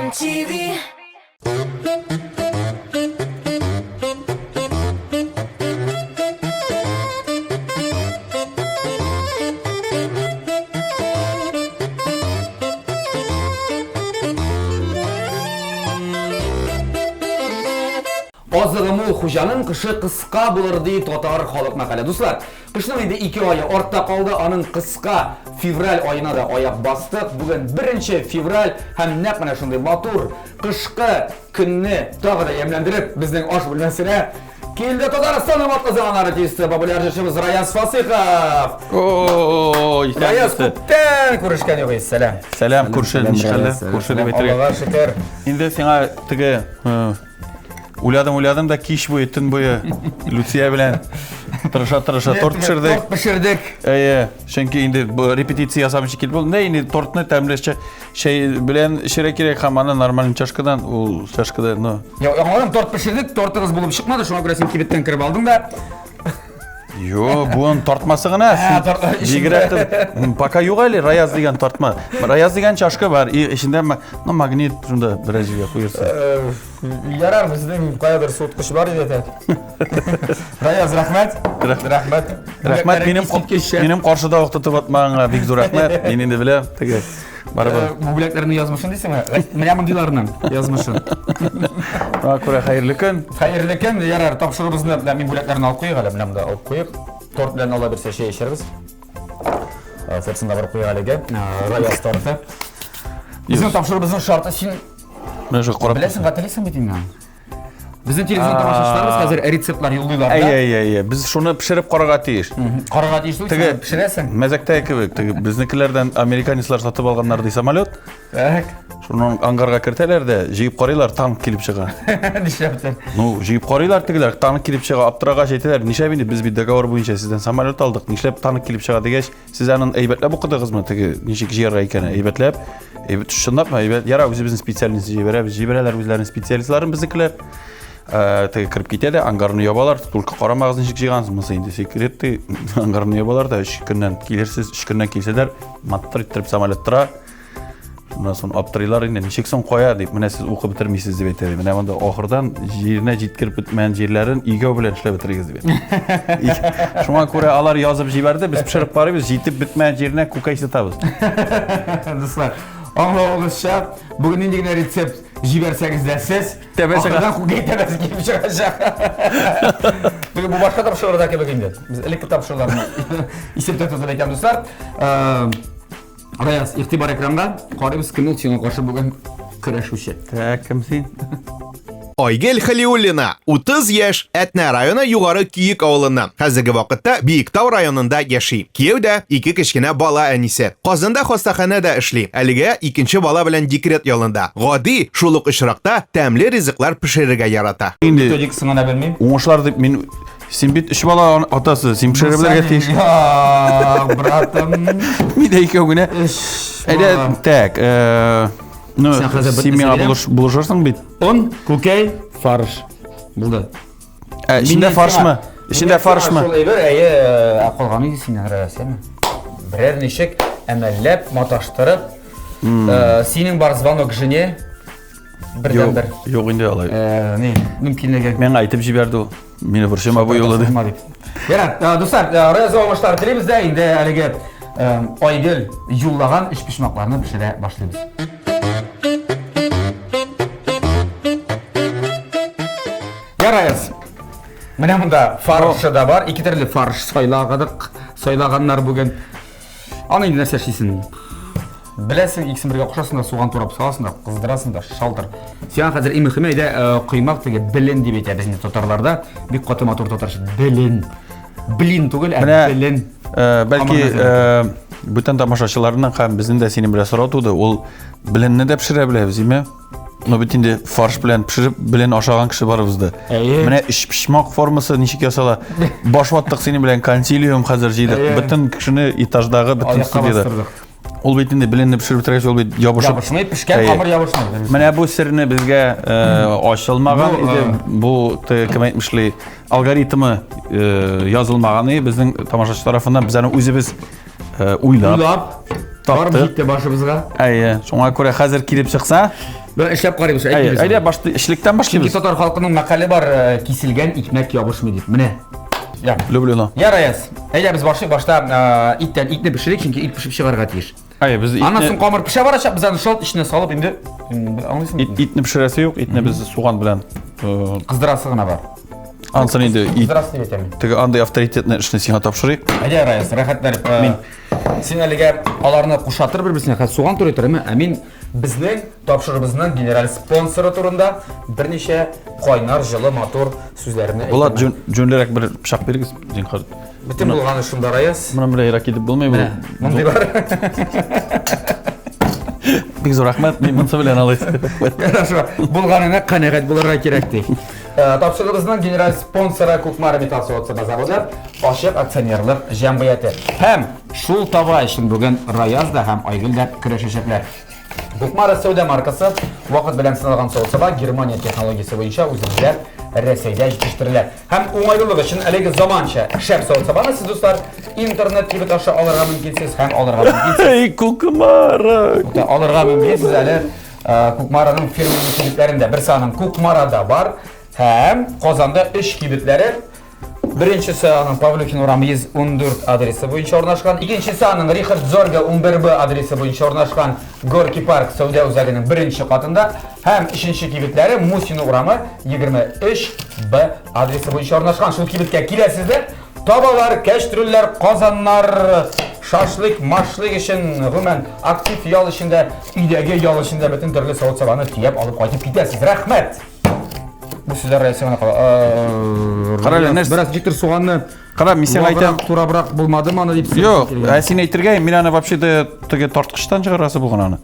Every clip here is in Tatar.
MTV. Azığımı Xo'janing qishi qisqa bo'lirdi totar xalq maqala. Do'stlar, qishning endi 2 oyi ortda qoldi, aning qisqa fevral oyina da oyoq bosdik. Bugun 1-fevral ham naq mana shunday motor qishqi kunni tog'ida yemlantirib bizning osh bo'lmasina keldi Tatariston Matqazon artisti populyarchimiz Rayaz Fasixov. Oy, Rayaz qutdan ko'rishgan yo'q, salam. Salam, Kurshid, nishqaldi. Kurshid deb aytib. Allohga shukr. Endi senga tigi Uyladım da kiş boyu, tün boyu Lucia bilen tırışa tort pişirdik. Tort pişirdik. Çünkü indi bu repetisiya yasamış şekil oldu. Ne indi tortunu temizleşçe şey bilen şire kerek hamana normal çaşkıdan o çaşkıda no. Ya anladım, tort pişirdik, tortunuz bulup çıkmadı. Şuna göre sen kibitten kirip aldın da. Yo, bunun tortması gına. Digirettim. Paka yok öyle Rayaz degen tortma. Rayaz degen çaşkı var. İçinde magnet şunda biraz koyursun. Yarar bizden kayadır soğutkuş var edi. Rayaz rahmet. Rahmet benim karşıda oxtatып atmağına bek zor rahmet. Men endi bilem. Tege. Barabar. Bu bileklerini yazmışsın deysen mi? Miriam dilarından yazmışsın. Bana göre hayırlı gün. Hayırlı gün yarar tapşırırızda men bileklerini alıp koyuq hala bilemde alıp koyuq. Tort bilen alabilirse şey içeriz. Sırtında var koyuq hala gel. Rayaz tortu. Bizim tapşırırızın şartı şimdi Ben şu qorap. bilesin qateleysen bitin. Bizning televizyon tomoshachilarimiz hozir retseptlar yo'llaylar. Ay. Biz şunu pişirip qaraga atıyır. Qaraga deysiz, sen pişiresen. Mazakta kibik. Biznikilerden Amerikanistlar satıp alganlar dey samolyot. Tak. Şunun angarga kirteler de jiyip qaraylar tank kelip çıga. Nişaptır. No, jiyip qaraylar tigiler tank kelip çıga. Aptıraga aytdiler. Nişe bindi biz bir dogovor boyunca sizden samolyot aldık. Nişlep tank kelip çıga degech siz anın eybetlep okuduğunuzmu tigi nişik jerga ekeni eybetlep. Evet şundap mı? Evet yara bizning spesialistimiz jibere, jibereler bizlerin spesialistlerin biznikiler. Tege kirip ketedi, angarını yabalar, tulka qaramağızın şik jiygansız mısa indi sekretdi, angarını yabalar da şikirden kelirsiz, şikirden kelseler, mattır ittirip samolyotlara. Şundan sonra aptırıylar indi, nişek son koya deyip, mine siz oku bitirmeysiz deyip etedi. Mine onda ahırdan yerine jitkirip bitmeyen yerlerin ego bilen işle bitirigiz deyip. Şuna göre alar yazıp jiberdi, biz pişirip barıyız, jitip bitmeyen yerine kuka işletabız. Dostlar, anlağınızca bugün indigine resept jiberseniz de siz ahırdan kukayı tepesi gibi çıkacak. Bu başka tapşırılardaki bakayım. Biz elektrik tapşırılarını isimde tutulayken dostlar. Rayaz, iktibar ekranға qaraymiz kimning uchun qarshi bugun kurashuvchi. Kimsin? Aygel Xaliullina 30 yaş, Etne rayonu Yugarı Kiyik avılından. Hazırgi vaqtda Biyiktau rayonunda yaşay. Kiyevda 2 kichkina bala anisi. Qozonda xostaxonada ishli. Aliga 2-chi bala bilan dekret yolunda. G'odiy shuluq ishroqda tamli rizqlar pishirishga yarata. Endi tojikistonga bilmayman. Oңышlar деп мен сен бит 3 бала атасы, сен пішіреблерге теш. Ya братым. Миде екеуіне. Так, ну, сен меңа бұлышырсың бит. Un, kukay, farş. Buldu. İçinde farş mı? İçinde farş mı? Şol eber, aqolğanı seni rayasemi. Birer neşek emellep, mataştırıp, senin bar zvanok jine, birden bir. Yok indi alay. Ne? Mümkünlüğü. Men aytып жиберди o. Meni burşema bu yolladı. Yarat, dostlar, Rayaz olmuşlar tilimiz de indi haligi Aygül yollagan iş pişmaklarını pişire başlayız. Rayaz. Mene bunda farşı da var. 2 türlü farş soylağıdık. Soylağanlar bugün. Ana indi нәрсе şeysin. Bilesin ikisini birge qo'shasың da soğan turap salasың da qızdırasың da şaldır. Sen hazır imixime de kıymak dege bilen deb aytadi bizning tatarlarda. Bir qatı motor tatarcha bilen. Bilin tugul, bilen. Belki bütün tamaşaçılarından ham bizning de senin biraz so'rab turdi. Ol bilenni de pişire bilebіз, mi? No bitinde farş bilen pişirip bilen aşağıgan kişi var bizde. Mene iş pişmak forması nişik yasala. Başvattık senin bilen konsilium hazır jiydik. Bütün kişini etajdağı bütün studiyada. Ol bitinde bilenni pişirip bitirgach ol bit yabışıp. Yabışmayıp pişken hamur yabışmayıp. Mene bu sirrini bizge açılmagan idi. Bu kim aytmışlı algoritmi yazılmagany bizning tamaşaçı tarafından bizani özübüz Уйлап. Барып Таптык. җитте башыбызга. Әйе, шуңа күрә хәзер килеп чыкса, Бе эшләп карыйбыз. әйе, башта эшлектән Чөнки башлыйбыз. татар халкының мәкале бар, киселгән икмәк ябышмый дип. Менә. Я. Люблю. Я Раяз. Әйдә без башлыйк. Башта итне пешерик, чөнки ит пешеп чыгарга тиеш. Әйе, без Аннан соң итне камыр пешә барачак, без аны шалт içine салып инде аңлыйсыңмы? итне пешерәсе юк, итне без суган белән Кыздырасы гына бар. ансын инде ит Кыздырасы дип әйтәм. теге андай авторитетны эшне сиңа тапшырыйк. Әйдә Раяз, рәхәтләнеп. Мин. Син әлегә аларны кушатыр бер-берсенә, хәзер суган туры торымы? Ә мин безнең тапшырыбызның генераль спонсоры турында берничә кайнар, җылы, матур сүзләрне Булат җүнлерәк бер пычак бирегез, зинһар. Бөтен булганы шунда Раяз. Менә белән ирак итеп булмый бу. Мондый бар. Бик зур рәхмәт, мин монсы белән алыйс. Хорошо. Булганына канәгать булырга кирәк ди. Тапшырыбызның генераль спонсоры Кукмара Металл заводы, Ашык акционерлык җәмгыяте. Һәм шул таба өчен бүген Раяз да һәм Айгөл дә көрәшәчәкләр. Кукмара сәүдә маркасы вакыт белән сыналган соусыга Германия технологиясе буенча үзләрендә Рәсәйдә җитештерелә. Һәм уңайлылыгы өчен әлеге заманча шәп соусыбаны сез дуслар интернет кибет аша алырга мөмкинсез һәм алырга мөмкинсез. Эй, Кукмара. Алырга мөмкинсез әле Кукмараның фирмалары кибетләрендә бер саның Кукмарада бар һәм Казанда 3 кибетләре. Беренчесе аның Павлюкин урамы 114 адресы буенча урнашкан. Икенчесе аның Рихард Зорге 11Б адресы буенча урнашкан Горки парк сәүдә үзәгенең беренче катында һәм өченче кибетләре Мусин урамы 23Б адресы буенча урнашкан. Шул кибеткә киләсезләр. Табалар, кәштрүлләр, казаннар, шашлык, машлык өчен гомумән актив ял эчендә, өйдәге ял эчендә бөтен төрле савыт-сабаны тияп алып кайтып китәсез. Рәхмәт. Бу сүзләр рәсемне Карале, нәрсә? Бераз җитер суганны. Кара, мин сиңа әйтәм. Турабрак булмадымы аны дип. Юк, син әйтергә, мин аны вообще-то теге тарткычтан чыгарасы булган аны.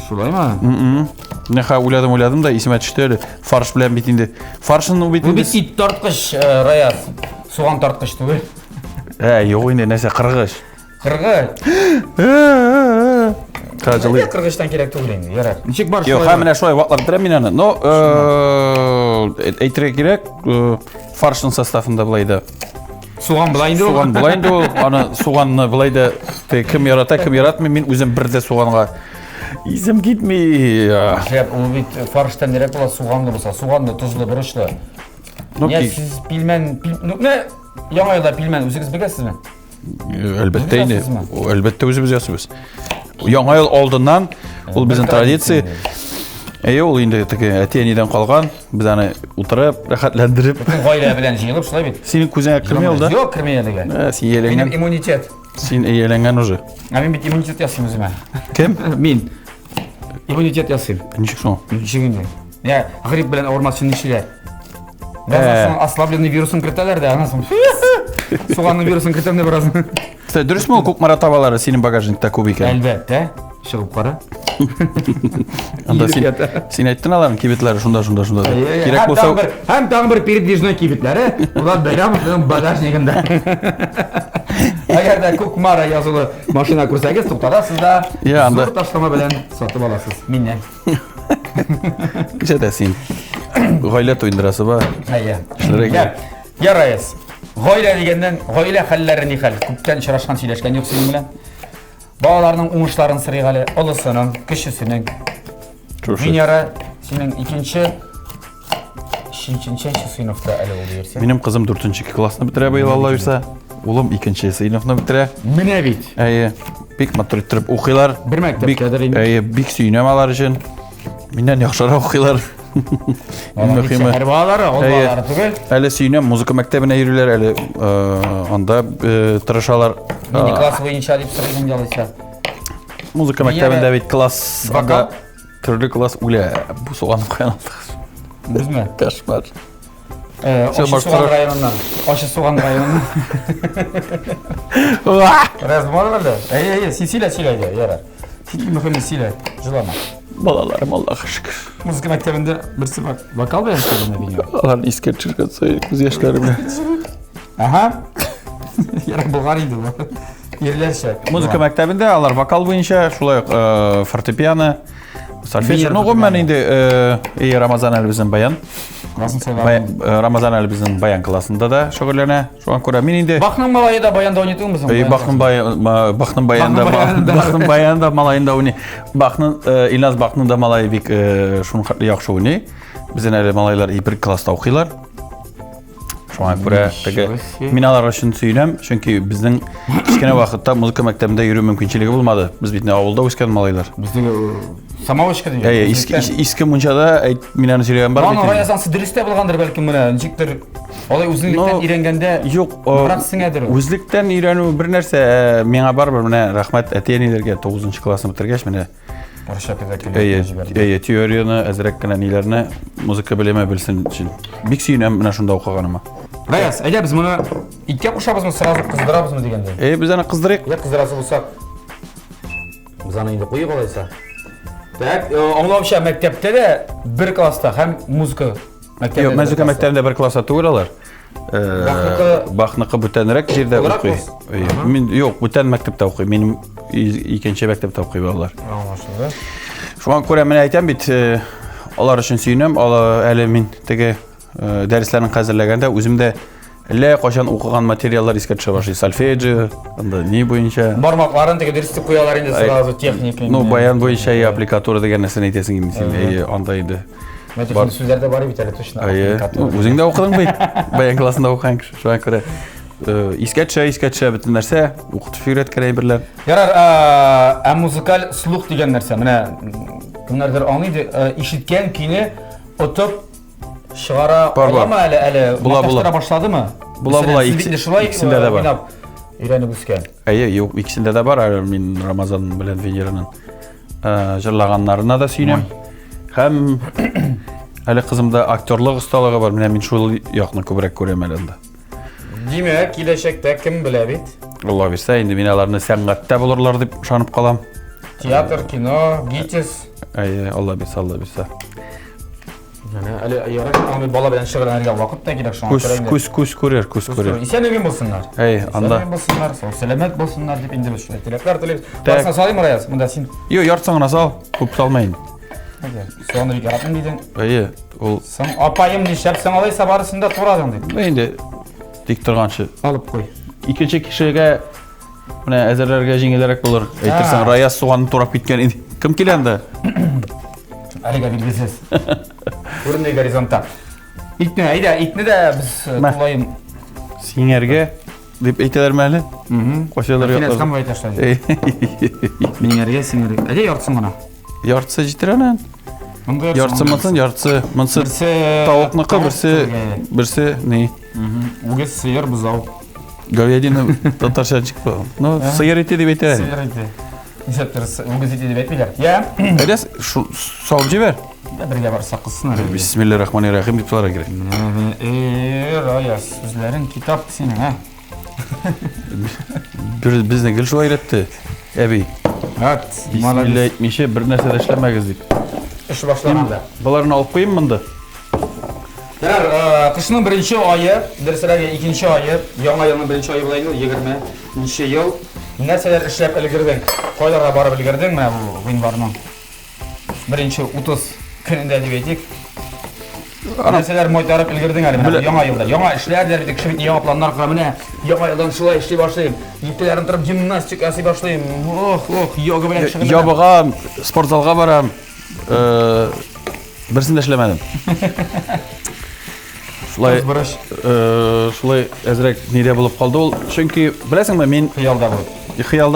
Шулаймы? Нәхә уйладым да исемә төште әле. Фарш белән бит инде. Фаршын бит Бу инде. бит ит тарткыч, Раяз. Суган тарткыч түгел. Юк инде, нәрсә кыргыч. Кыргыч. Кажылый. Кыргычтан кирәк түгел инде. Ярар. Ничек бар Юк, һәм менә шулай ваклап бетерәм мин аны. Но, әйтергә кирәк, фаршның составында булай да. Суган була инде. Суган булай инде ул. Аны суганны булай да кем ярата, кем яратмый, мин үзем бердә суганга изем китми. Шәп, ул бит фарштан нирәк була суганлы булса, суганлы, тузлы, бурычлы. Ну, Я сиз пилмән, яңа елда пилмән үзегез беләсезме? Әлбәттә инде. Әлбәттә үзебез ясыйбыз. Яңа ел алдыннан ул безнең традиция. Ул инде теге әти-әнидән калган. Без аны утырып, рәхәтләндереп, Гаилә белән җыелып шулай бит. синең күзеңә кермәй ул да. Юк, кермәй әлегә. Син Минем ияләнгән. иммунитет. Син ияләнгән уже. Мин бит иммунитет ясыйм үземә. Кем? Мин иммунитет ясыйм. Ничек соң? Ничегенде? Я грип белән авырмас өчен ничегә? Бәзәсен ослабленный вирусын кертәләр дә, аннан соң суганның вирусын кертәм дә бераз. Дөресме ул Кукмара табалары синең багажникта күп икән? Әлбәттә. Чыгып кара. Анда син әйттең аларның кибетләре шунда. Кирәк булса, Һәм тагын бер передвижной кибетләре. Улар Бәйрәмовның багажнигында. Әгәр дә Кукмара язылы машина күрсәгез, туктатасыз да. Я, анда- Зур ташлама белән сатып аласыз. Миннән. кичәдә син гаилә туйдырасы бар. Әйе. Эшләргә. Я Раяз. Гаилә дигәннән, гаилә хәлләре ни хәл? Күптән очрашкан, сөйләшкән юк синең белән. Балаларның уңышларын сырый әле, олысының, кечесенең. Венера синең икенче сыйныфта әле ул диерсең. Минем кызым 4нче классны бетерә быел Алла бирсә. Улым 2нче сыйныфны бетерә. Менә бит. Әйе, бик матур итеп укыйлар. Бер мәктәптәдер инде. Әйе, бик сөйнәм алар өчен. Миннән яхшырак укыйлар. Мөһиме. Шәһәр балалары, ул балалары түгел. Әле сөйнәм музыка мәктәбенә йөриләр, әле анда тырышалар. Мини класс буенча дип сорыйм ялыйса. Музыка мәктәбендә бит класс, Вокал? төрле класс үлә. Бу суган куян. Безме? Кошмар. Ачы Суган районыннан. Ачы Суган районыннан. Раз булмады. Әйе, силә дә, яра. Син мөһиме силә, җылама. Балаларым Аллаһка шөкер. Музыка мәктәбендә берсе бар. Вокал белән сөйләнә бинә. Алар искәрчергә күз яшьләре белән. Ага. Ярак булган инде бу. Ерләрчә. Музыка мәктәбендә алар вокал буенча, шулай фортепиано, Сольфеджино ғой мен инде Рамазан әлі біздің баян. Рамазан әлі біздің баян классында да шөгірлеріне. Шоған көре мен инде... Бақның малайы да баянда ойнайтын біздің Бақның баянда малайында ойны. Илназ Бақның да малайы бек шуның қатлы яқшы ойны. Бізден әлі малайлар бір класста оқилар. Шоған көре мен аларға үшін сүйінем, чөнки біздің кішкене вақытта музыка мектебінде үйрену мүмкіншілігі болмады. Біз бетіне ауылда өскен малайлар. Біздегі самовочка деген. Иске мұншада мен аны сөйлеген бар. Баны Раязансы дұрыстай болғандар бәлкім міне. Нешіктір олай өзліктен үйренгенде бірақ сіңедір. Өзліктен үйрену бір нәрсе меңа бар бір міне рахмет әтенелерге 9-шы класын бітіргеш міне. Теорияны, әзірек кіна нелеріні музыка білеме білсін үшін. Бек сүйінем мына шында оқығаныма. Раяз, әйде біз мұны итке құшабыз мұны сразу қыздырабыз мұны дегенде. Біз аны қыздырайық. Қыздырасы болсақ, біз аны енді қойып алайса. Так, оңлауша мектепте де бір класста һәм музыка мектебінде. Жоқ, музыка мектебінде бір класста түгел алар. Бақнықы бүтәнірек жерде оқи. Жоқ, бүтән мектепте оқи. Менің екінші мектепте оқи балалар. Шуған көре мен айтам бит, олар үшін сүйінем, әлі мен теге дәріслерін қазірлегенде өзімде әлі қошан оқыған материалдар еске түше башлай. Сольфеджи, не бойынша. Бармақларын теге дәрістік қоялар енді сразу техника. Баян бойынша аппликатура деген нәрсені айтесің енді андай енді. Мәтешін сөздерде бар бит әлі точно. Өзіңде оқыдың бит. Баян классында оқыған кіші. Шуған көре еске түше бітін нәрсе оқытып үйрет керей бірлер. Ярар, музыкаль слух деген нәрсе. Міне кімдердер аңлайды, ишіткен күйіне ұтып шығара олама әлі мақташтыра башлады ма? Бұла, ikisinde de var. Үйреніп өскен. Yok, ikisinde de var. Мен Рамазан білен Венераның жырлағанларына да сүйінем. Һәм әлі қызымда актерлық ұсталығы бар. Мен шул яқны көбірек көрем әлі. Демек, келешекте кім біле бит? Алла берсе, енді мен аларны сәнғатта болырлар деп шанып қалам. Театр, кино, гитес. Алла берсе. Әлі ярак бала белән шөгыльләнергә вакыт та кирәк шуңа. Күз көрер. Исән-имин булсыннар. Анда. Булсыннар, сәламәт булсыннар дип инде без шулай теләкләр телибез. Барсына салыйм Раяз, монда син. Яртысың гына сал, күп салмайын. Соны бик яратам дидең. Ул Сен апайым дишәпсәң алайса барысында турадың дип. Инде дик торганчы. Алып куй. Икенче кишегә менә әзерләргә җиңелрәк булыр. Әйтерсең Раяз суганы турап киткән иде. Кем килә анда? Әлегә билгесез. Күренде горизонтта. Итне дә без тулайым. Сиңәргә дип әйтәләрме әле? Кошалар Финес һәм әйтәшләр. Сиңәргә. Әйдә яртысын гына. Яртысы җитер анан. Яртысы тавыкныкы, берсе не? Үгез сыер бузау. Говядина татарча чыкты. Ну, сыер ите дип әйтә. Сыер ите. Нисәптер үгез ите дип әйтмиләр. Я. Әйдә, салып җибәр. Бергә барсак кызсыннар. Бисмиллаһир-рахманир-рахим дип салырга кирәк. Раяз, сүзләрең китап синең, һә? Безне гел шулай өйрәтте. Әби. Бисмилла әйтмичә бер нәрсә дә эшләмәгез дип. Эш башлаганда. Баларны алып куйым монда. Кышның беренче айы, дөресрәге икенче айы, яңа елның беренче айы була инде 20нче ел. Нәрсәләр эшләп өлгердең? Кайларга барып өлгердең менә бу гыйнварның? Беренче 30 көнендә дип әйтик. Нәрсәләр майтарып өлгердең әле менә яңа елда. Яңа эшләр дә бит, кеше яңа планнар кыра менә. Яңа елдан шулай эшли башлыйм. Иртәләрен торып гимнастика ясый башлыйм. Йога белән шөгыльләнәм. Ябыгам, спортзалга барам. Берсен дә эшләмәдем. Шулай әзрәк нидә булып калды ул. Чөнки беләсеңме, мен хыялда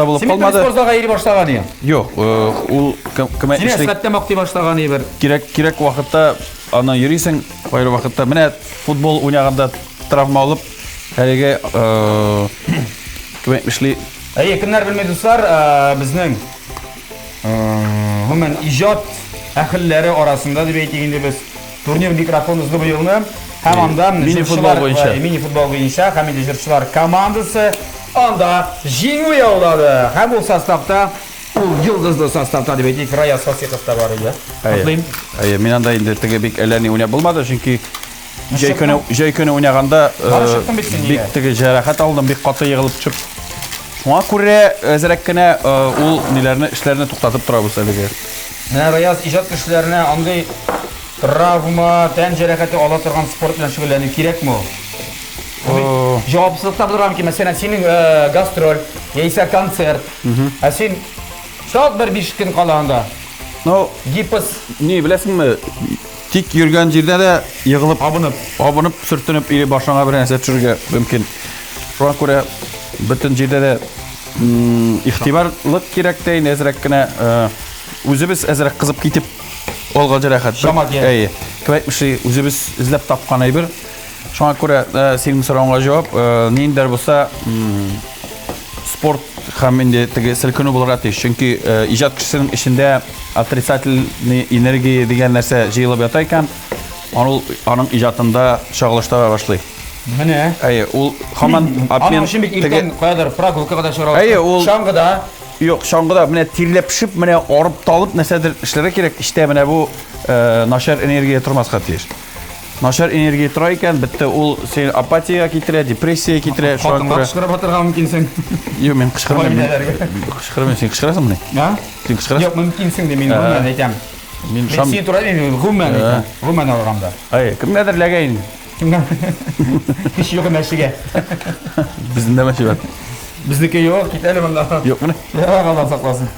булып калмады. Син спортзалга йөри башлаган идең. Юк, ул кем эшләй? Син сәттә мактый башлаган идең. Кирәк вакытта аны йөрисең, кайры вакытта менә футбол уйнаганда травма алып, әлегә кем эшли. Кемнәр белмәй дуслар, безнең гомумән иҗат әһелләре арасында дип әйтик инде без турнир микрофон узды бу елны. Һәм анда мини футбол буенча һәм җырчылар командасы анда җиңү яулады. Һәм ул составта, ул йолдызлы составта дип әйтик, Раяз Фасихов та бар иде. Мен анда инде теге бик әләни уйнап булмады, чөнки җәй көне уйнаганда бик теге җәрәхәт алдым, бик каты егылып төшеп. Шуңа күрә әзрәк кенә ул ниләрне эшләрне туктатып торабыз әлегә. Менә Раяз иҗат кешеләренә андый травма, тән җәрәхәте ала торган спорт белән шөгыльләнү кирәкме ул? Җавапсызлыкта булырга мөмкин. Мәсәлән, синең гастроль, яисә концерт. Ә син шат бер 5 көн кала анда. Ну, Гипс не беләсеңме? Тик йөргән җирдә дә егылып, абынып, сөртенеп, или башыңа бер нәрсә төшерергә мөмкин. Шуңа күрә бөтен җирдә дә игътибарлык кирәк тә инде әзрәк кенә үзебез әзрәк кызып китеп алган җәрәхәт. Әйе. Кем әйтмешли, үзебез эзләп тапкан әйбер. Шуңа күрә синең сорауңа җавап, ниндидер булса спорт һәм инде теге селкенү булырга тиеш. Чөнки иҗат кешесенең эчендә отрицательный энергия дигән нәрсә җыелып ята икән, аның иҗатында чагылыштыра башлый. Менә. Әйе, ул һаман Аның өчен бик иртән каядыр прогулкага да чыгара. Әйе, ул шаңгыда. Юк, шаңгыда менә тирләп пешеп, менә арып талып нәрсәдер эшләргә кирәк. Иштә менә бу начар энергия тормаска тиеш. Начар энергия тора икән, бетте ул син апатия китерә, депрессия китерә, шуңа күрә. Кычкырып атырга мөмкинсең. Юк, мен кычкырмыйм. Кычкырмыйм, син кычкырасыңмы? Я? Син кычкырасың? Юк, мөмкинсең дип мин гомумән әйтәм. Мин Син туры дим, гомумән әйтәм. Гомумән алганда. Әйе, кемнәдер ләгәйн. Кемгә? Киш юк мәшегә. Бездә мәшә бар. Безнеке юк, китәле монда. Юк менә. Я, Алла сакласын.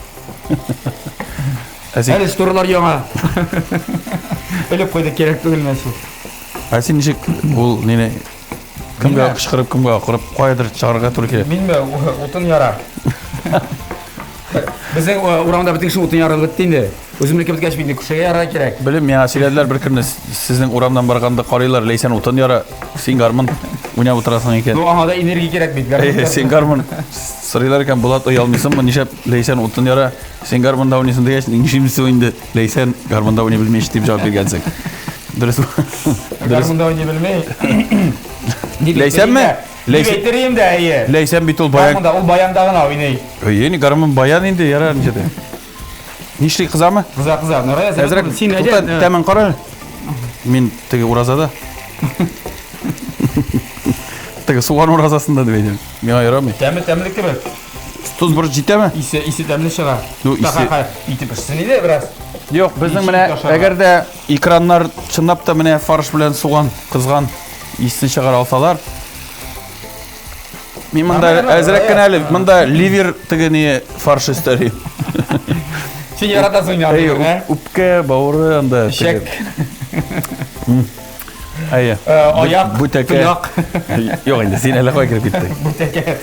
Әле штурлар яңа. Элеп куйды, кирәк түгел мәшү. Син ничек ул нене кемгә кычкырып, кемгә акырып, каядыр чыгарга туры килә? Минме утын яра. Безнең урамда бөтен кеше утын ярып бетте инде. Үземнеке беткәч бит кешегә яра кирәк. Белем, миңа сөйләделәр бер көнне сезнең урамдан барганда карыйлар, Ләйсән утын яра, син гармун уйнап утырасың икән. Ну, аңа да энергия кирәк бит. Син гармун сорыйлар икән, Булат оялмыйсыңмы, нишәп Ләйсән утын яра, син гармунда уйныйсың дигәч, нишимсе инде Ләйсән гармунда уйный белмәй дип җавап биргәнсең. Дөрес. Гармунда уйный белмәй. Ләйсәнме? Ләйсән дә әйе. Ләйсән бит ул баян. Гармунда ул баянда гына уйный. Әйе, гармун баян инде яра ничәдә. Нишли кызамы? Кыза, Нурая, Әзрәк син тәмен кара. Мин теге уразада. Теге суган уразасында дип әйтәм. Миңа ярамый. Тәмлек кебек. Туз бер җитәме? Исе тәмле чыга. Ну, исе. Итеп пешсен иде бераз. Юк, безнең менә әгәр дә экраннар чынлап та менә фарш белән суган кызган исен чыгара алсалар, мин монда әзрәк кенә әле монда ливер теге не фарш истәрим. Син яратасың инде. Үпкә, бавыры анда. Шек. Әйе. Аяк, Бүтәкә. Юк инде, син әле кая кирип киттең. Бүтәкә.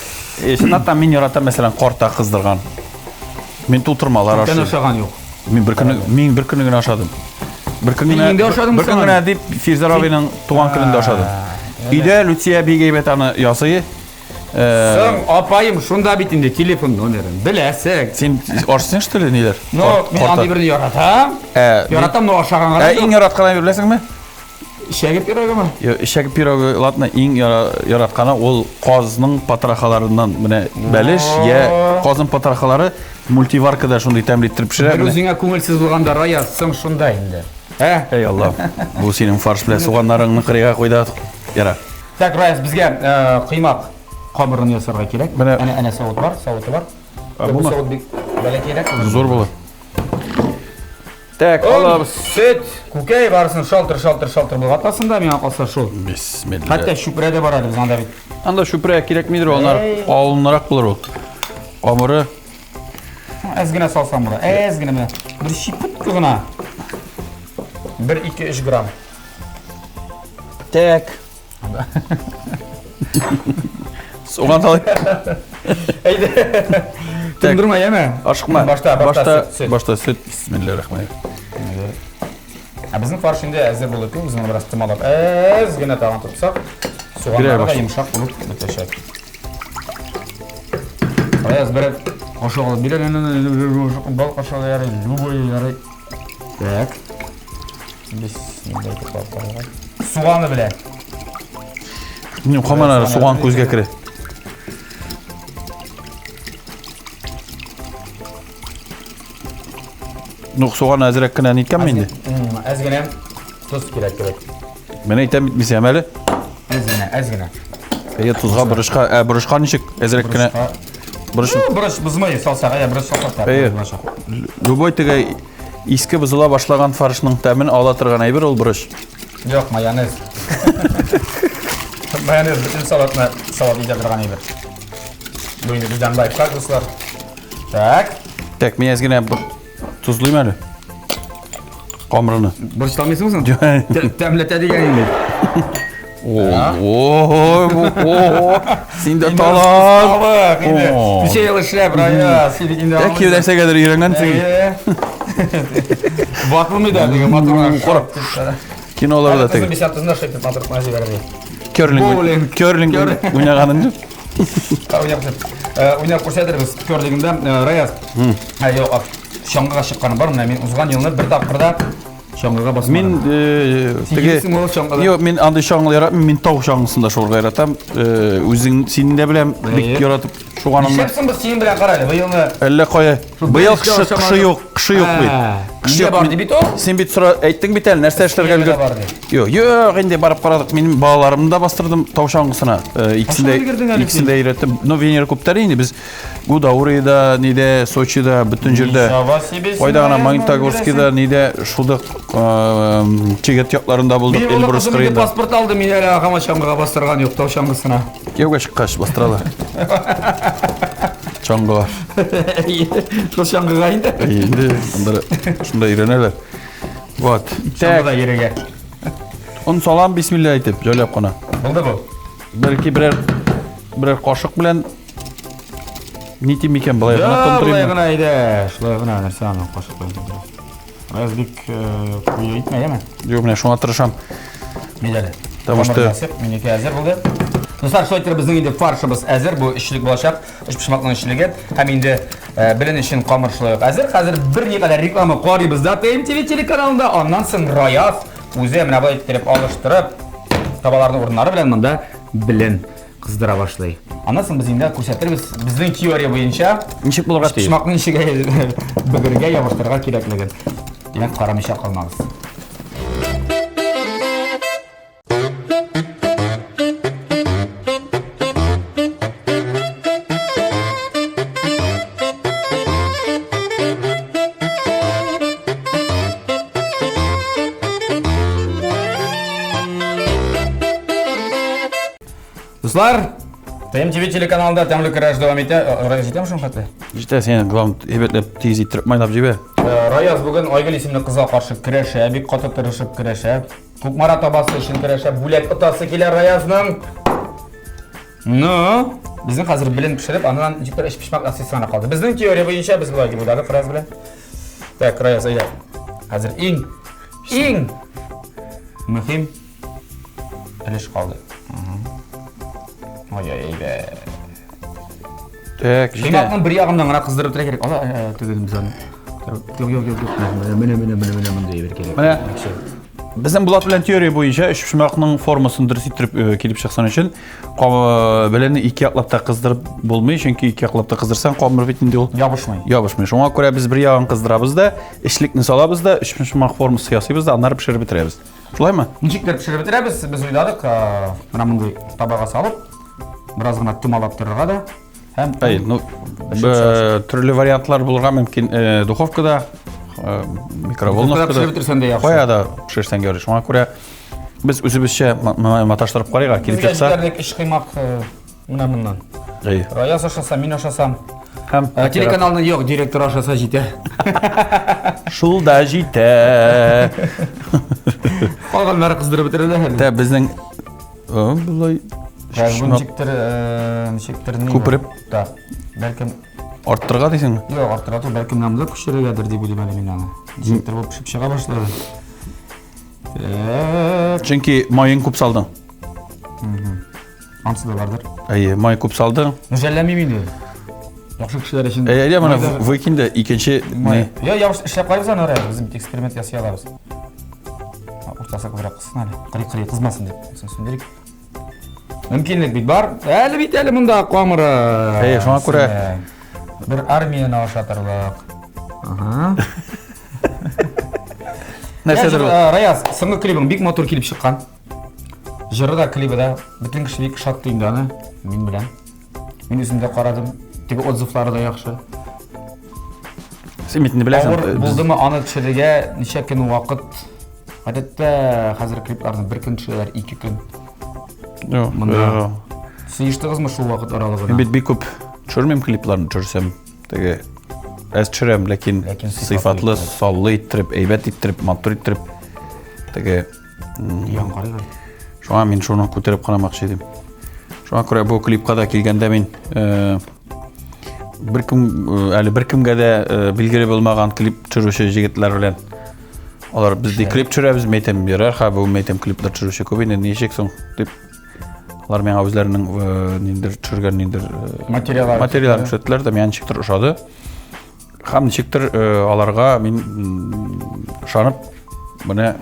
Шуннан мин яратам, мәсәлән, карта кыздырган. Мин тутырмалар Тәне ашый. ашаган юк. Мин бер көнне генә ашадым. Бер көнне генә дип Фирзар абыйның туган көнендә ашадым. Өйдә Лүтия бик әйбәт аны ясый. Сәң апайым шунда бит инде телефон номерын. Беләсең. Син ашсың что ли ниләр? Ну, мин андый берне яратам. Яратам, но ашаганга. Иң яратканы беләсеңме? Шәгеп пирогымы? Ишәк пирогы, ладно, иң яратканы ул казның патрахаларыннан менә бәлеш, я казның патрахалары мультиваркада шундый тәмле итеп пешерә. Бер үзеңә күңелсез булганда Раяз, сың шунда инде. Эй Алла. Бу синең фарш белән суганнарыңны кырыга куйда. Яра. Так, Раяз, безгә кыймак камырын ясарга кирәк. Әнә савыт бар, савыты бар. Бу савыт бик бәләкәйрәк. Зур була. Так, алабыз. Сөт, күкәй барсын шалтыр булгатасында миңа калса шул. Бисмилла. Хәтта шүпрә дә бар әле анда бит. Анда шүпрә кирәкмидер, алар алынрак булыр ул. Камыры Әз генә салсам була. Әз генә менә. Бер шипит гына. 1-2-3 грамм. Так. Суган талый. Әйдә. Тындырма яме. Ашыкма. Башта сөт. Бисмиллахиррахманиррахим. Безнең фарш инде әзер булып, үзенә бераз тымалап, әз генә тагын тотсак, суганнары да йомшак булып бетәчәк. Раяз бер кашык алып бирә, бал кашыгы ярый, любой ярый. Так. Бисмиллахиррахманиррахим. Суганы белән. Мин камана суган күзгә керә. Ну, суган әзрәк кенә ниткәнме инде? Әз генә туз кирәк. Мен әйтәм битмисәм әле. Әз генә. Әйе, тузга бурышка ничек? Әзрәк кенә. Бурыш бузмай салсак, бурыш салсак. Любой теге Иске бузыла башлаган фаршның тәмен ала торган әйбер ул бурыч. Yok mayonez. Mayonez bütün salat yiyecek durgan iber. Bu yine bizden lifehack dostlar. Tak. Так, мен әзгене тузлыйм әле. Камырыны. Борçlanmıyorsun musun? Temlete diyen indi. Син дә талар. Bak indi. Bir şey alışır buraya. Silik indi. Так, кеудәсе кадәр өйрәнгәнсең. Vakfı mı derdi? Motorlar. Киноларда Kızın теге. bir şartında şey motor maçı verdi. Köрлинг уйнаганын. Oynayapsın. Oynayıp koşarız. Körlüğünde Rayaz. Yok. Şangıga çıkanı var mı? Men uzgan yılını bir dakikada şangıga basmadım. Мен Сигезсің ол шаңғыда? Yok, мен андай шаңгыл яратмын, мен тау шаңгысында шорга яратам. Үзең син дә беләм, бик яратып шуганымны. Нишепсің біз сен білен қарайлы, бұйылны... Әллә кая. Быел кышы юк бит. Кышы барды бит ол? Сен бит әйттең бит әле, нәрсә эшләргә Кышы өлгер. барды. Юк, инде барып карадык. Минем балаларымны да бастырдым тау шаңгысына. Икесендә өйрәттем. Но Венера күптәр инде без Гудаурида, ниде, Сочида, бүтән җирдә. Кайда гына Магнитогорскида, ниде, шулда чигет якларында булдык, Эльбрус кырыйында. Паспорт алды, мен әле ағама шаңғыға бастырған жоқ, тау шаңғысына. Кеугә чыккач бастыралар. Чаңгыга. Шул шаңғыға инде. Инде анда шунда өйрәнәләр. Вот. Шаңғыда ереге. Он салам бисмилла әйтеп, җайлап кына. Булды бұл? Бәлки берәр кашык белән нитим икән былай гына Бұлай тондырыйм. ғына айда, шылай ғына нәрсе аны қошық қойды. Раяз бик күйе итмей, еме? Юк, менә шуңа тырышам. Медалі. Потому что- Менеке әзір болды. Достар, шулай айтыр біздің енді фаршыбыз әзір, бұл ішілік болашақ, үш пішмақтың ішілігі. Һәм енді білін үшін қамыр шылайық әзір. Қазір бір не қадар реклама қуарибызда ТМТV телеканалында. Оннан соң Раяз өзі мына бұлай еттеріп алыштырып, табалардың орындары білен мұнда білін қыздыра башлай. Оннан соң біз енді көрсетірбіз біздің теория бойынша Ничек булырга үш тиеш? пішмақтың ішіге бүгірге ябыштырға кереклігін. Демек қарамыша қалмаңыз. Достар, ТМТV телеканалында тәмлік рәж давам ете. Раяз жетем шын қаты? Җитә, сен главный әйбәтләп тиз иттереп майлап җибә. Раяз бүгін Айгөл исемлі қызға қаршы күрәшә, бик қаты тырышып күрәшә. Көкмара табасы үшін күрәшә, бүләк ұтасы келер Раязның. Ну, біздің қазір білін пішіріп, анынан життер іш пішмақ асесіғана қалды. Біздің теория бойынша біз бұлай деп ойладық Раяз біле. Так, Раяз, айда. Қазір ең мұхим іліш қалды. Ой-ой-ой бә. Так, җитә. Шимақның бір яғымдан ғана қыздырып тұра керек. Ала, түгілім біз аны. Yok. Міне мұндай бір керек. Менә безнең Булат белән теория буенча өч пишмакның формасын дөрес иттереп килеп чыксан өчен беләнне ике яклап та кыздырып булмый, чөнки ике яклап та кыздырсаң камыр бит инде ул Ябышмай. ябышмый. Шуңа күрә без бер ягын кыздырабыз да, эшлекне салабыз да, өч пишмак формасы ясыйбыз да, аннары пешереп бетерәбез. Шулаймы? Ничектер пішіріп бітіреміз, біз ойладық, мына мұндай табаға салып, біраз ғана тұмалап тұрырға да. Ай, ну төрле вариантлар булырга мөмкин духовкада, микроволновкада. Пішіріп бітірсен де яқшы. Каяда пешерсәң ярый. Шуңа күрә без үзебезчә маташтырып карыйга килеп Бізге чыкса. жібердік іш қимақ мұнан. Ай. Раяз ашасам, мен ашасам. Һәм Телеканалның yok, директор ашаса жете. шул да җитә. Қалғанлары қыздырып бітірді әлі. Тә безнең булай Ничектер не? Күпіріп? Да. Бәлкім... арттырга дисеңме? Yok, арттырату, бәлкім намда күшірігедір деп ойлайм әлі мен аны. Директор болып пішіп шыға башлады. Чөнки майын күп салдың. Ансы да бардыр. Ай, май күп салдың. Жәлләмейм инде. Яхшы кешеләр өчен. Әйе, менә выкинде икенче не? Я яхшы эшләп кайбыз аны арaya. Без эксперимент ясый алабыз. Уртасы күбрәк кысын әле. Кырый кызмасын дип. Сөндерик. Мөмкинлек бит бар. Әле бит әле монда камыры. Әйе, шуңа күрә бер армияны ашатырлык. Ага. нәрсәдер. Раяз, соңгы клибың бик мотор килеп чыккан. Жыры да клибы да бүтән кеше бик шатты инде аны. Мин белән. Мин үзем дә карадым. Теге отзывлары да яхшы. Сен білесің. Ауыр булдымы аны төшерергә ничә көн вакыт? Гадәттә хәзер клипларны 1 көн төшерәләр, 2 көн. Монда сыйыштыгызмы шул вакыт аралыгында? Мен бит бик күп төшермим клипларны төшерсәм. Теге әз төшерәм, ләкин сыйфатлы, саллы иттереп, әйбәт иттереп, матур иттереп. Теге Ян карый. шуңа мин шуны күтәреп карамакчы идем. Шуңа күрә бу клипка да килгәндә мин бер кемгә дә билгеле булмаган клип төшерүче җегетләр белән алар бездә клип төшерәбез, мәйтәм ярар, бу мәйтәм клиплар төшерүче күп инде, ничек соң дип алар миңа үзләренең ниндер төшергән ниндер материаллар күрсәттеләр дә, миңа ничектер ошады. Һәм ничектер аларга мин ышанып, менә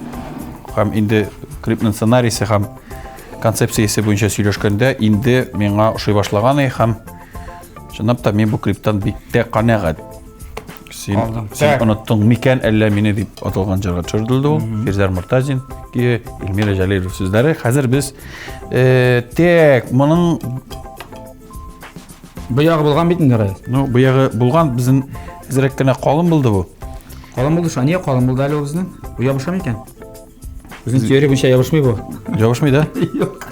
һәм инде клипның сценарийсы һәм концепциясе буенча сөйләшкәндә инде миңа ошый башлаган һәм чынлап та мин бу клиптан бик тә канәгать. Син оныттың микән әллә мине дип аталган җырга төшерделде ул. Фирзар Муртазин ки Илмира Җәлилов сүзләре. Хәзер без тек моның Буягы булган бит инде. Ну, буягы булган, безнең әзрәк кенә калын булды бу. Калын булды шу, нигә калын булды әле ул безнең? Бу ябышамы икән? Безнең теория буенча ябышмый бу. Ябышмый да? Юк.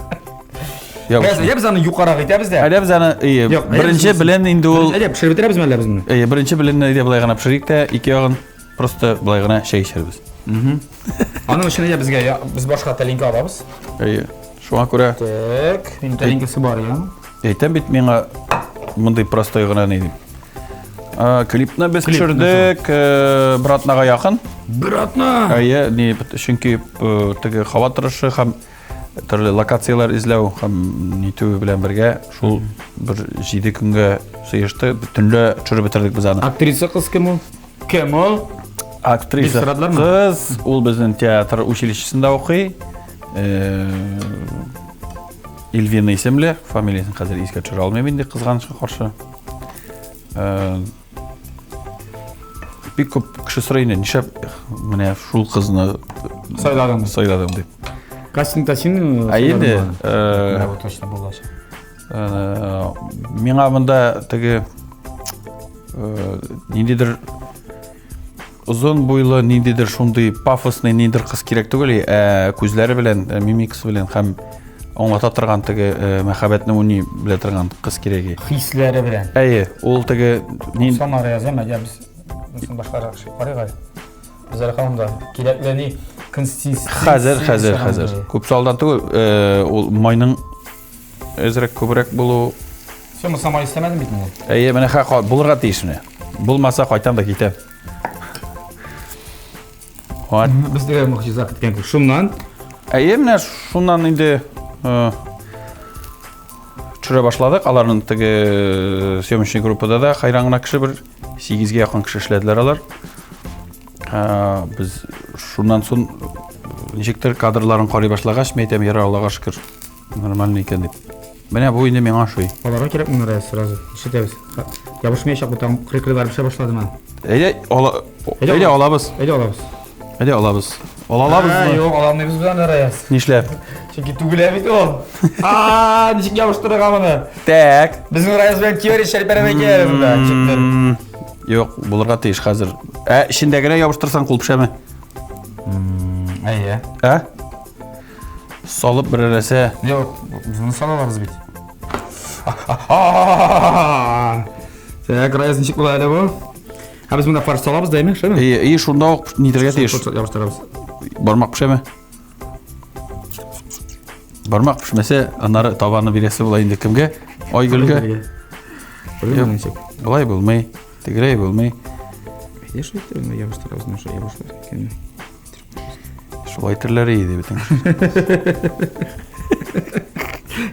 Ябышмый. Без аны юқарак итәбез дә. Әле без аны беренче белән инде ул Пешереп бетерәбез әле без моны? беренче белән инде булай гына пешерик тә, ике ягын просто булай гына чәй эчербез. Аның өчен дә безгә без башка талинка алабыз. Шуңа күрә Так, мин талинкасы бар я. әйтәм бит миңа мондай простой гына ни дип. Клипны без төшердек, братнага якын. Братна. Ни чөнки теге һава торышы һәм төрле локациялар изләү һәм нитү белән бергә шул бер 7 көнгә сыйышты. Бөтенләй төшереп бетердек без аны. Актриса кыз кем ул? Кем ул? Актриса кыз, ул безнең театр училищесында укый. Илвина исемле, фамилиясын хәзер искә төшерә алмыйм инде, кызганычка каршы. Бик күп кеше сорый инде, нишләп менә шул кызны сайладым дип. Кастингта син Инде бу точно булачак. Миңа монда теге ниндидер узун буйлы, ниндидер шундый пафосный ниндидер кыз кирәк түгел, күзләре белән, мимикасы белән һәм аңлата торган теге мәхәббәтне уни белә торган кыз кирәк. Хисләре белән. Ул теге Сценарий язам, без башкарак карыйга. Без аркамда кирәкләни Хәзер. Күп салдан түгел, ул майның әзрәк күбрәк булу. Син сама истәмәдең бит менә. Менә булырга тиеш менә. Булмаса кайтам да китәм. Бездә мөхҗиза көткән. Шуннан Менә шуннан инде төшерә башладык. Аларның теге съемочный группада да хайран гына кеше бер 8-гә якын кеше эшләделәр алар. Без шуннан соң ничектер кадрларын карый башлагач, мәйтәм яра Аллага шөкер. Нормально икән дип. Менә бу инде миңа шуй. Аларга кирәк монда сразу. Ишетәбез. Ябышмаячак бу там крикливар бер башладымы? Алабыз. Юк, аламыйбыз белән Раяз. Нишләп? Чөнки түгелә бит ул. Ничек ябыштырырга моны? Так. Безнең Раяз белән теория шәрбәрәмә кирәк монда. Юк, булырга тиеш хәзер. Ишендәгенә ябыштырсаң кул пешәме? Әйе. Салып берәрсә. Юк, безне салаларбыз бит. Так, Раяз ничек була әле бу? Без монда фарш салабыз дәйме, шуме? Шунда ук нидергә тиеш. Ябыштырабыз. Бармак пешәме? Бармак пешмәсә, аннары табаны бирәсе була инде кемгә? Айгөлгә. Булай булмый. Тегрәй булмый. Яшь иттерме ябыштырабыз, нуша ябыштыр икән. Шулай тирләре иде битен.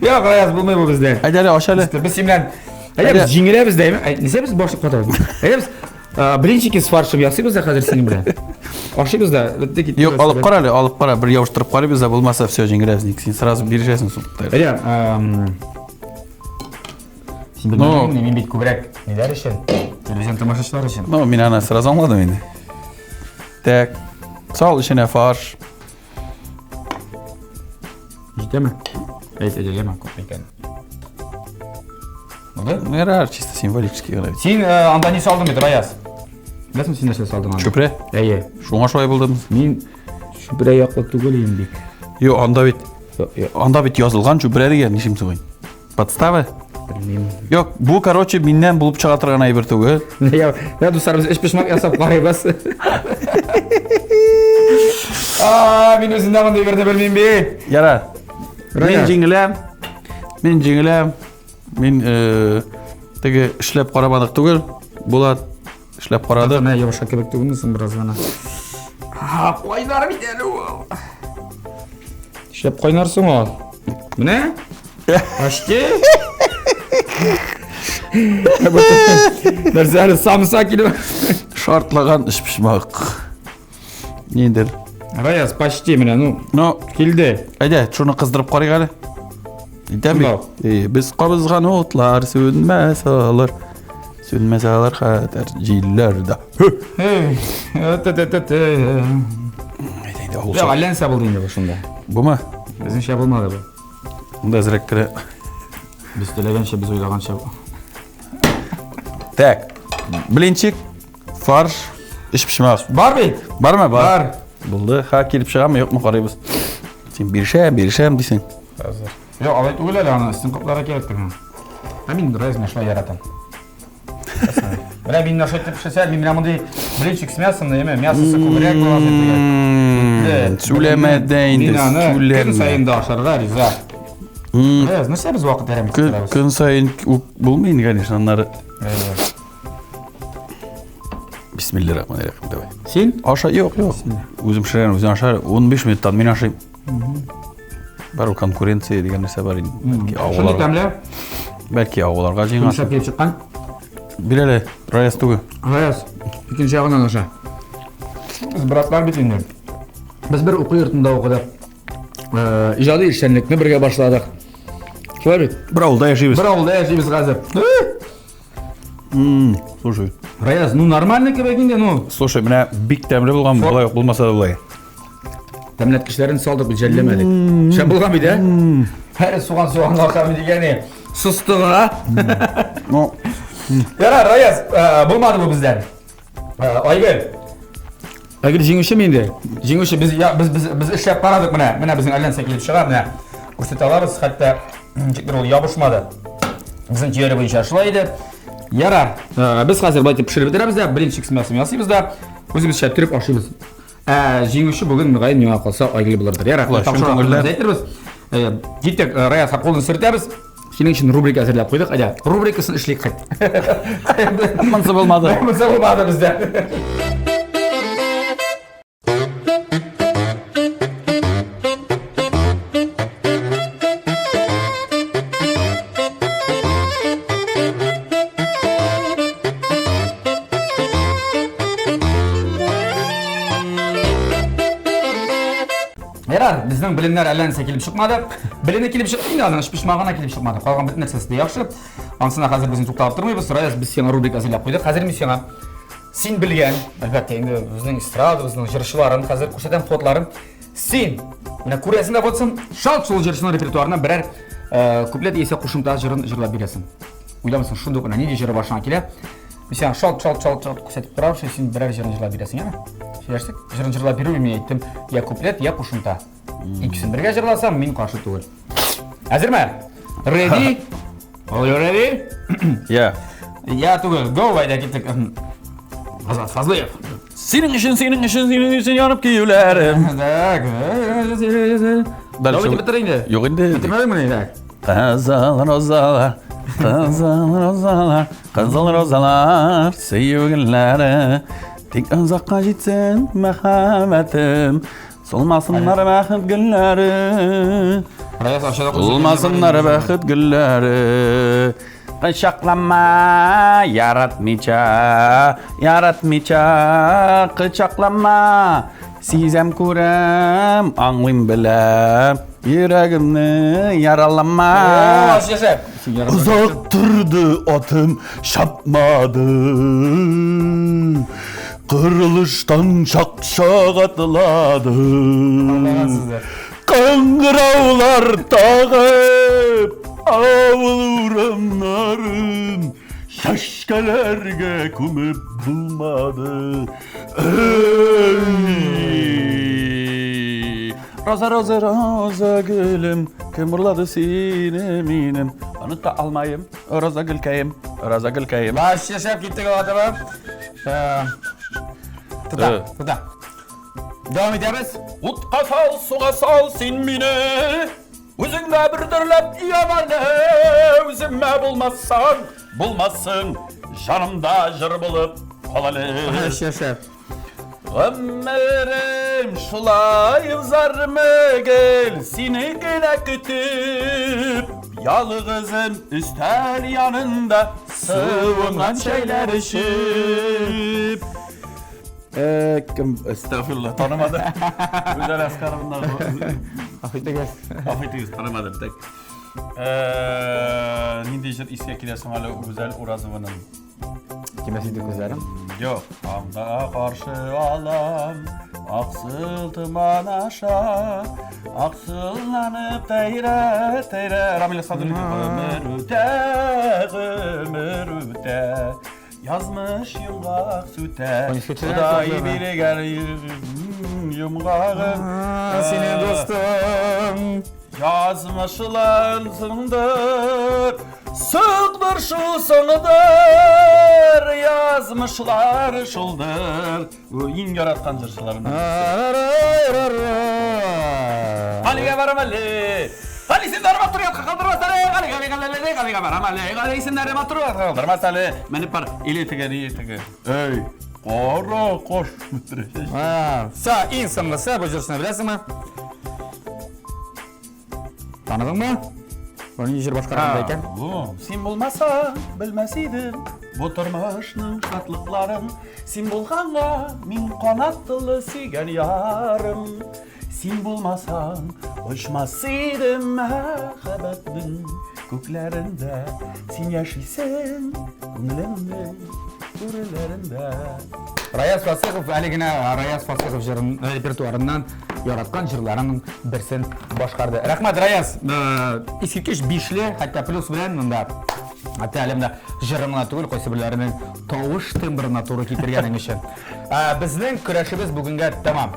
Юк, Раяз булмый бу бездә. Әйдә ач әле. Без синнән без җиңеләбез дәйме? Нисә без башып катабыз? Без блинчики с фаршем ясыйбыз да хәзер синең белән. Ашыйбыз да, бетте китте. Юк, алып кара әле, алып кара, бер ябыштырып карыйбыз да, булмаса все җиңеләбез. Син сразу бирәсең сутта. Син белмәдеңме, мин бит күбрәк ниләр өчен? Телевизион тамашачылар өчен. Мин аны сразу аңладым инде. Так. Сал içine фарш. Җитәме? Әйтәләмә күп икән. Булды? Ярар, чисто символический гына. Син анда ни салдың бит, Раяз? Bilesmi sen нәрсе салдың аны? Çöpre. Әйе. Şuna şolay buldum. Мен шүпірәй яқлы түгел еңбек. Yo, анда бит yazılgan çöpre деген нишимсің ғой. Подстава? Білмеймін. Yok, bu короче миннен булып чыга торган айбер түгел. Я достарыбыз эш пешмак ясап карайбыз. Мен өзүм дагы берде билмейм бе. Yara. Raya. Мен жеңілем. Мен теге ішлеп қарамадық түгел. Болат ішлеп қарадық. Мына ябашка кебек түгүнсүң бираз гана. Койнар бит эле ул. Шеп койнарсың ол. Міне? Почти. Нәрсе самса килеп. Шартлаган іш пішмақ. Нендер? Раяз почти міне, Но, келді. әйде, шуны қыздырып қарайық әлі. Біз қабызған отлар сөнмәс алар. Sönmez ağlar kadar cillerde. Ya Allen sabıldı yine başında. Bu mu? Bizim şey yapılmadı bu. Bunda ezrek kere. Biz dilegen şey, biz oylagan şey. Tak. Bilinçik, farş, iş pişmez. Var beyt. Var mı? Var. Buldu. Ha kelip çığa mı yok mu qarayız? Sen bir şey desin. Hazır. Yok alayt öyle lan. Sizin kaplara gerektir mi? Amin razı şuna yaratan. Bana bin naşet pişirse ben bunu bilinçik smiyasın da yeme. Miyasısı kubrek falan ettiler. Söylemedeydi. Gün sayın da aşarılar riza. Evet, nasıl biz vakit veremeyiz? Gün sayın bulmayın kardeşler onları. Bismillahirrahmanirrahim. Davay. Sen? Aşağı yok. Özüm şiren, özüm aşağı 15 minuttan ben aşayım. Бар ул конкуренция деген нәрсе бар. Belki ağalarga жеңасың. Кімші келіп шыққан? Білелі, Раяз түгі. Раяз, екінші жағынан аша. Біз братлар бетінде. Біз бір оқу йортында оқыдық. Ижады işçilikni бірге башладық. Солай бет? Бір ауылда яшейбіз. Бір ауылда яшейбіз қазір. Слушай. Раяз, нормально кебегінде, Слушай, міне бик тәмлі болған, бұлай болмаса да бұлай. Тәмләткішлерін салдық, біз жәллемәдік. Шәп болған бейді, Әрі суған ақамы дегені сұстыға. Яра, Раяз, болмады бұл бізден. Айгел жеңуші менде. Жеңуші, біз ішлеп қарадық мұна. Мұна біздің әлінсе келіп шыға, мұна. Көрсет аларыз, қатта жектер ол ябышмады. Біздің теория бойынша ашылайды. Яра, біз қазір байтып пішіріп бітіреміз да, бірінші кісімесі ясымыз да, өзіміз шәп түріп ашымыз. Жеңуші бүгін мұғайын меңа қалса айгілі бұлырдыр. Яра, тапшырағымыз айтырбыз. Жеттік, Раяз қолын сүртеміз. Сенің үшін рубрика әзірлеп қойдық. Рубрикасын ішлейік қайт. Мұнсы болмады. Мұнсы болмады бізде. Ярар, біздің білімдер әлінсе келіп шықмады. Білімі келіп шықпайды, аның ішпішмағына келіп шықмады. Қалған бітін нәрсесі де яқшы. Аңсына қазір біздің тоқталып тұрмайбыз. Раяз, біз сені рубрика әзірлеп қойдық. Қазір мен сені сен білген, әлбәтте енді біздің эстрада, біздің жыршыларын, қазір көрсетем фотоларын. Сен, міне көресің де фотосын, шалт-шұл жыршының репертуарына бірер куплет есе қошымта жырын жырлап бересің. Ойламысың, шындық, не де жыры башына келе. Мен сені шалт көрсетіп тұрам, сен бірер жырын жырлап бересің, Шешсік, жырын жырлап беру мен айттым, я куплет, я қошымта. Икісін бірге жырласам, мен қаршы түгіл. Әзір ме? Ready? All you ready? Я. Я түгіл, go байда кеттік. Азат Фазлыев. Senin için yanıp giyiyorlarım. Дальше бітір енді. Yok енді. Бітірмеді мұны енді. Қызыл розалар, sevgilileri. Tek uzakka gitsin merhametim. Solmasınlar bəxit gülləri. Solmasınlar bəxit gülləri. Qıçaqlama, yaratmayca, qıçaqlama. Sizem kurem, anlayım bilem, yüreğimni yaralama. Uzaktırdı atım, şapmadı. Kırılıştan şakşak atıladı. Kangıravlar tağıp avul uğramların Keşkelerge kumüp bulmadı. Roza roza roza gülüm, kımırladı sineminin. Onu da almayayım, roza gülkeyim, roza gülkeyim. Baş yaşap gittik o adama. Tuta, Evet. tuta. Devam ederiz. Utka sal, suğa sal sin mine. Üzünle bir dörlep yamane. Üzümme bulmazsın. Canımda jırbılıp kolalı. Baş yaşap. Ömrüm şulayım zarmı gel. Seni gele kütüp. Yalğızın üstel yanında. Sıvınan şeyler ışıp. Estağfurullah tanımadım. Güzel askarımlar bu. Afiyet olsun. Afiyet tanımadım tek. Nindişir isya kilesin hala güzel urazıvının. Kimesiydi kızlarım? Yok. Anda karşı alam, aksıltıman aşağı, aksıllanıp teyre. Ramil Sadır'ın ömürüte, yazmış yumgak süte. Hudayı biri gelir yumgağım. Senin dostum. Yazmışlansındır, sığdır şu sığdır, yazmışlar şuldur. Bu in yaratkan cırşıların. Aliga varam Ali. Ali isimleri matruya kaldırmaz Ali. Aliga varam Ali. Ali isimleri matruya kaldırmaz Ali. Beni par ili tegeri. Ey. Kara koş mütre. Sa insanla sa bacırsın bilesin mi? Tanıdın mı? Onun yüzü başkalarındayken. Bu sen bulmasa bilmesiydim. Bu turmuşның şatlıkların. Sen bulğanla min kanatlı sigen yarım. Sen bulmasan uçmasıydım mehabbetin köklerinde. Sen yaşaysın gönlümde, görelerinde. Rayaz Fasıkov, aligina Rayaz Fasıkov jırın repertuarından yaratkan jırlarının birsin başkardı. Rahmat Rayaz, iskikeş bişli, hatta plus bilen mında. Hatta alemde jırına tugul koysibirlerinin tavuş timbrına toru kitirgenin için. Bizden küreşimiz bugünge tamam.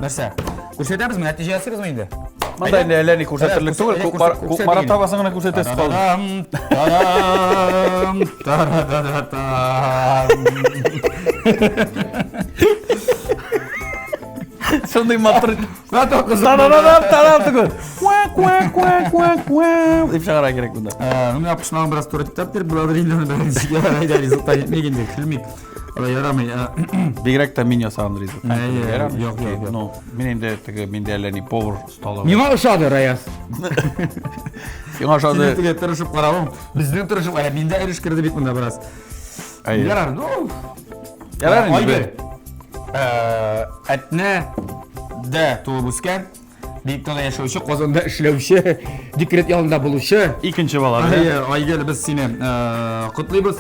Mesela, kursetemiz mi? Netice asırız mı indi? Manda ellerini kursettirlik tugul, marat tavasına kursettirsiz kaldı. Taradam. Şunday matır. Zaten kızım. Taradam tugul. Deyip şakara gerek bunda. Onu yapışmağın biraz sonra kitap bir buraları indirme ben sigara rezultat etmeye filmik. Ama yaramay. Bigrek de min yasandırıydı. Yok. No, min değerlerini power stala. Mima uşadı Rayaz. Sen aşağıda. Seni tırışıp karabım. Bizden tırışıp ara minde erişkirdi bitminde biraz. Hayır. Yarar dur. Yarar mı? Etne de tuğbusken Diktada yaşayışı, Qozonda işlevşi, Dikret yolunda buluşu. İkinci baladı. Aygel biz seni kutlayız.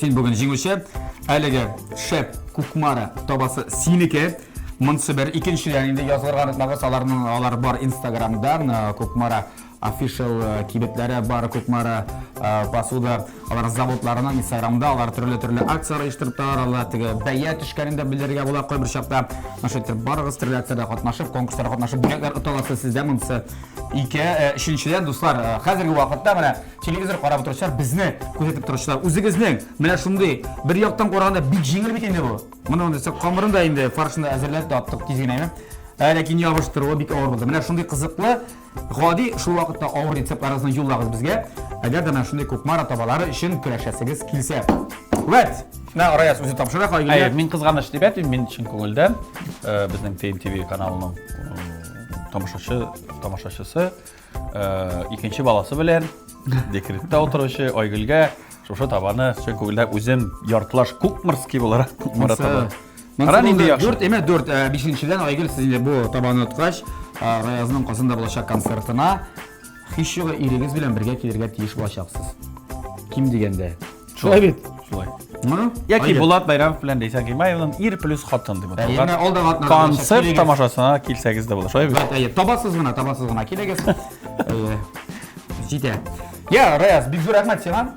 Sen bugün jinguşu. Әлеге шеф Кукмара тобасы синеке. Мансыбер икенчеләрендә язылган нагасаларның алар бар Instagram'dan Кукмара official кибетләре бар Кукмара посуда алар заводларының Instagram'da алар төрле акциялар оештырып алар теге бәя төшкәнендә белергә була кайбер чакта нашетер барыгыз төрле акцияларда катнашып конкурсларда катнашып бүләкләр оталасы сездә монсы икенчедән дуслар хәзерге вакытта менә телевизор карап торучылар безне күзәтеп торучылар үзегезнең менә шундый бер яктан караганда бик җиңел бит инде бу моны дисә камырында инде фаршында әзерләп тә аттык тиз генә ләкин ябыштыруы бик авыр булды менә шундый кызыклы гади шул вакытта авыр рецептларыгызны юллагыз безгә әгәр дә менә шундый Кукмара табалары өчен көрәшәсегез килсә вәт менә Раяз үзе тапшыра кайгы Мин кызганыч дип әйтим, мин чын күңелдән безнең TNTV каналының тамашачысы икенче баласы белән декретта утыручы Айгөлгә шушы табаны чын күңелдән үзем яртылаш Кукмарский буларак Кукмара таба. Каран инде яхшы. 4 5-дән Айгөл сез инде бу табаны уткач Раязның Казанда булачак концертына һич югы ирегез белән бергә килергә тиеш булачаксыз. Ким дигәндә? Шулай бит. Шулай. Яки Булат Байрамов белән дисәң ки, майдан ир плюс хатын дип аталган. Яңа алда Концерт тамашасына килсәгез дә була. Шулай бит. Табасыз гына килегез. Җитә. Я, Раяз, бик зур рәхмәт сиңа.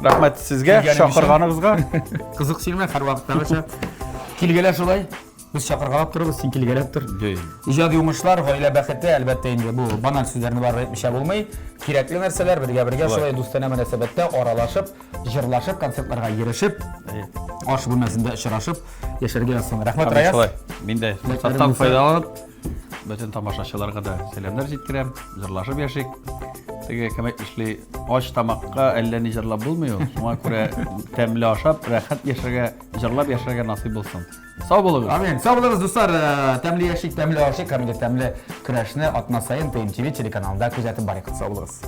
Рахмет сезге, Келгеніңіз үшін. шақырғаныңызға. Қызық сүйме, әр вақыттағыша. Келгелер солай. Biz çakırgalap turubuz, sen kelgelep tur. İjadi yumuşlar, gaile bәхете, әлбәттә инде бу банал сүзләрне бар әйтмичә булмый. Кирәкле нәрсәләр бергә шулай дустана мөнәсәбәттә аралашып, җырлашып, концертларга ирешеп, аш бүлмәсендә очрашып яшәргә ясың. Рәхмәт Раяз. Мин дә форсаттан файдаланып, бөтен тамашачыларга да сәламнар җиткерәм. Җырлашып яшик. Теге кемәк эшли аш тамакка әллә ни җырлап булмый ул. Шуңа күрә тәмле ашап, рәхәт яшәргә, җырлап яшәргә насыйп булсын. Сау булыгыз. Амин. Сау булыгыз достар. Тәмле яшик, тәмле ашик, һәм тәмле көрәшне атна сайын ТМТV телеканалында күзәтеп барыйк. Сау булыгыз.